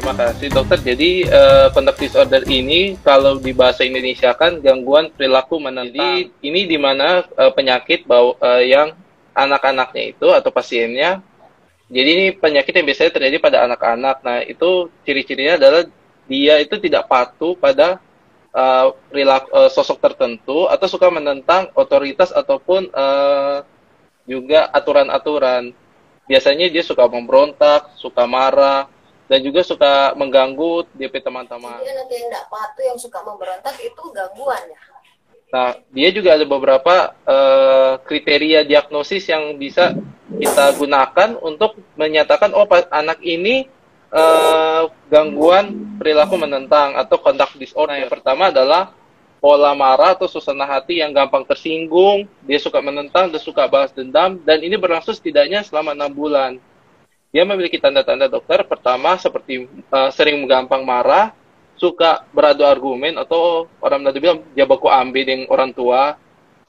Terima kasih dokter. Jadi conduct disorder ini kalau di bahasa Indonesia kan gangguan perilaku menentang. Jadi ini di mana penyakit yang anak-anaknya itu atau pasiennya. Jadi ini penyakit yang biasanya terjadi pada anak-anak. Nah itu ciri-cirinya adalah dia itu tidak patuh pada sosok tertentu atau suka menentang otoritas ataupun juga aturan-aturan. Biasanya dia suka memberontak, suka marah, dan juga suka mengganggu DP teman-teman. Jadi anak yang tidak patuh, yang suka memberontak itu gangguan ya? Nah, dia juga ada beberapa kriteria diagnosis yang bisa kita gunakan untuk menyatakan, oh anak ini gangguan perilaku menentang atau conduct disorder. Yang pertama adalah pola marah atau suasana hati yang gampang tersinggung, dia suka menentang, dia suka balas dendam, dan ini berlangsung setidaknya selama 6 bulan. Dia memiliki tanda-tanda dokter, pertama seperti sering gampang marah, suka beradu argumen, atau orang Manado bilang dia baku ambil dengan orang tua.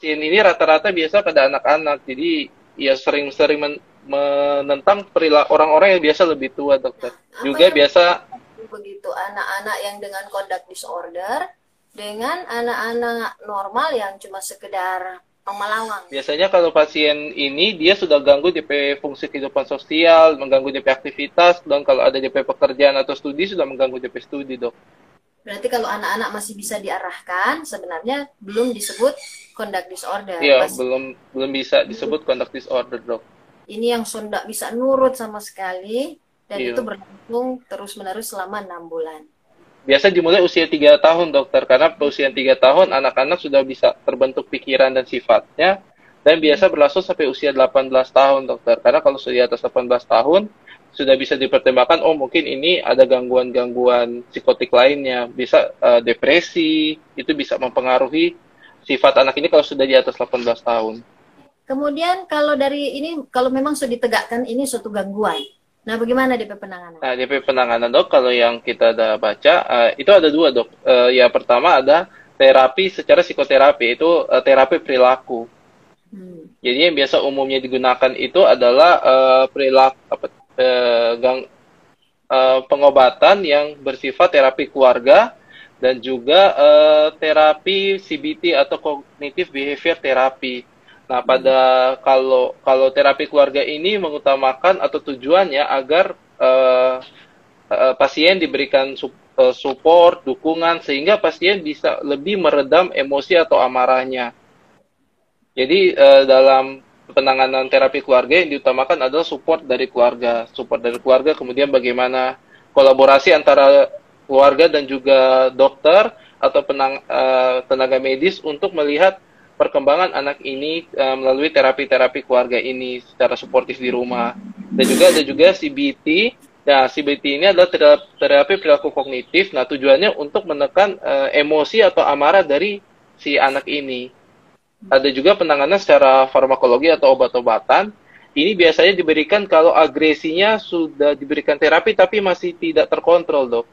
Ini rata-rata biasa pada anak-anak, jadi ya sering-sering menentang perilaku orang-orang yang biasa lebih tua dokter. Juga biasa begitu anak-anak yang dengan conduct disorder dengan anak-anak normal yang cuma sekedar pemalawang. Biasanya kalau pasien ini dia sudah ganggu DP fungsi kehidupan sosial, mengganggu DP aktivitas, dan kalau ada DP pekerjaan atau studi sudah mengganggu DP studi, dok. Berarti kalau anak-anak masih bisa diarahkan, sebenarnya belum disebut conduct disorder. Iya, belum bisa disebut conduct disorder, dok. Ini yang sudah bisa nurut sama sekali, dan itu berlangsung terus-menerus selama 6 bulan. Biasa dimulai usia 3 tahun, dokter. Karena usia 3 tahun, anak-anak sudah bisa terbentuk pikiran dan sifatnya. Dan biasa berlangsung sampai usia 18 tahun, dokter. Karena kalau sudah di atas 18 tahun, sudah bisa dipertimbangkan, oh mungkin ini ada gangguan-gangguan psikotik lainnya. Bisa depresi, itu bisa mempengaruhi sifat anak ini kalau sudah di atas 18 tahun. Kemudian kalau dari ini, kalau memang sudah ditegakkan ini suatu gangguan, nah, bagaimana DP penanganan? Nah, DP penanganan, dok, kalau yang kita udah baca, itu ada 2, dok. Yang pertama ada terapi secara psikoterapi, itu terapi perilaku. Jadi yang biasa umumnya digunakan itu adalah pengobatan yang bersifat terapi keluarga dan juga terapi CBT atau Cognitive Behavior Therapy. Nah, kalau terapi keluarga ini mengutamakan atau tujuannya agar pasien diberikan support, dukungan, sehingga pasien bisa lebih meredam emosi atau amarahnya. Jadi, dalam penanganan terapi keluarga yang diutamakan adalah support dari keluarga. Support dari keluarga, kemudian bagaimana kolaborasi antara keluarga dan juga dokter atau tenaga medis untuk melihat perkembangan anak ini melalui terapi-terapi keluarga ini secara suportif di rumah. Dan juga ada juga CBT. Nah, CBT ini adalah terapi perilaku kognitif. Nah, tujuannya untuk menekan emosi atau amarah dari si anak ini. Ada juga penanganan secara farmakologi atau obat-obatan. Ini biasanya diberikan kalau agresinya sudah diberikan terapi tapi masih tidak terkontrol, dok.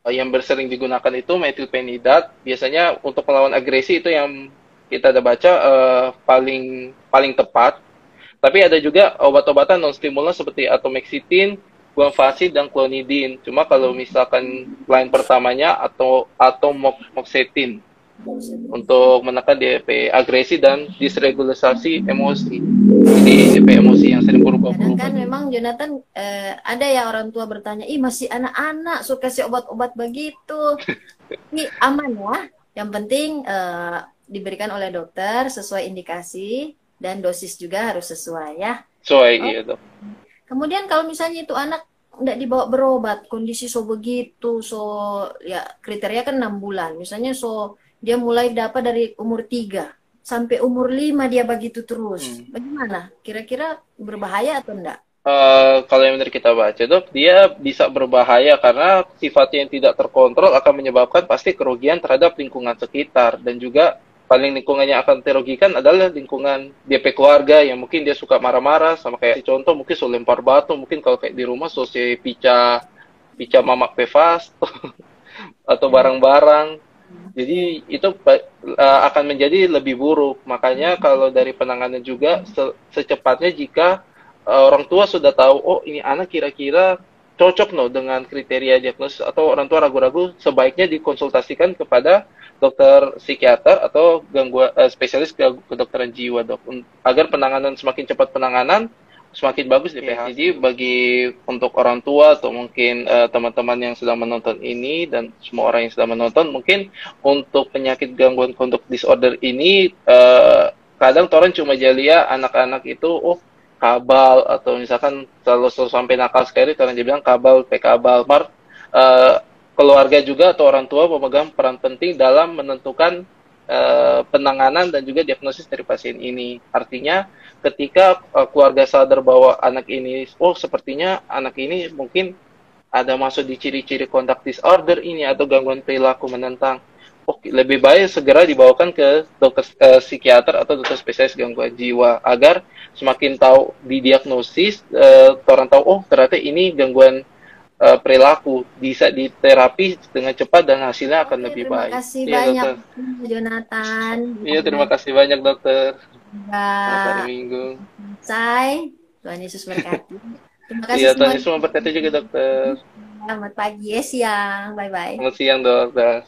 Yang sering digunakan itu metilpenidat. Biasanya untuk melawan agresi itu yang kita ada baca paling tepat. Tapi ada juga obat-obatan non-stimulan seperti atomoxetin, guanfacin, dan clonidine. Cuma kalau misalkan line pertamanya atau atomoxetin untuk menekan DP agresi dan disregulasi emosi. Jadi DP emosi yang sering berubah-ubah. Kan memang Jonathan ada ya orang tua bertanya, ih masih anak-anak suka kasih obat-obat begitu. Ini aman ya. Yang penting diberikan oleh dokter sesuai indikasi dan dosis juga harus sesuai ya. Sesuai gitu. Kemudian kalau misalnya itu anak tidak dibawa berobat, kondisi begitu, ya kriteria kan 6 bulan. Misalnya dia mulai dapat dari umur 3 sampai umur 5 dia begitu terus. Bagaimana? Kira-kira berbahaya atau enggak? Kalau yang benar kita baca, dok, dia bisa berbahaya karena sifatnya yang tidak terkontrol akan menyebabkan pasti kerugian terhadap lingkungan sekitar. Dan juga paling lingkungannya akan terugikan adalah lingkungan DP keluarga yang mungkin dia suka marah-marah, sama kayak contoh mungkin lempar batu, mungkin kalau kayak di rumah pica mamak pevas atau barang-barang. Jadi itu akan menjadi lebih buruk. Makanya kalau dari penanganan juga secepatnya jika orang tua sudah tahu, oh ini anak kira-kira cocok dengan kriteria diagnosis atau orang tua ragu-ragu, sebaiknya dikonsultasikan kepada dokter psikiater atau spesialis kedokteran jiwa, dok, agar penanganan semakin cepat, penanganan semakin bagus di PH. Jadi bagi untuk orang tua atau mungkin teman-teman yang sedang menonton ini dan semua orang yang sedang menonton, mungkin untuk penyakit gangguan conduct disorder ini kadang orang cuma jalia anak-anak itu kabal, atau misalkan kalau sampai nakal sekali orang dia bilang kabal, kabal. Keluarga juga atau orang tua memegang peran penting dalam menentukan penanganan dan juga diagnosis dari pasien ini. Artinya ketika keluarga sadar bahwa anak ini, sepertinya anak ini mungkin ada masuk di ciri-ciri conduct disorder ini atau gangguan perilaku menentang, lebih baik segera dibawakan ke dokter psikiater atau dokter spesialis gangguan jiwa, agar semakin tahu didiagnosis, orang tahu ternyata ini gangguan perilaku, bisa diterapi dengan cepat dan hasilnya akan lebih baik. Terima kasih banyak, dokter Jonathan. Iya, terima kasih banyak, dokter. Selamat hari Minggu. Tuhan Yesus berkati. Terima kasih. Iya, Tuhan Yesus memberkati juga, dokter. Selamat pagi, siang. Bye-bye. Selamat siang, dokter.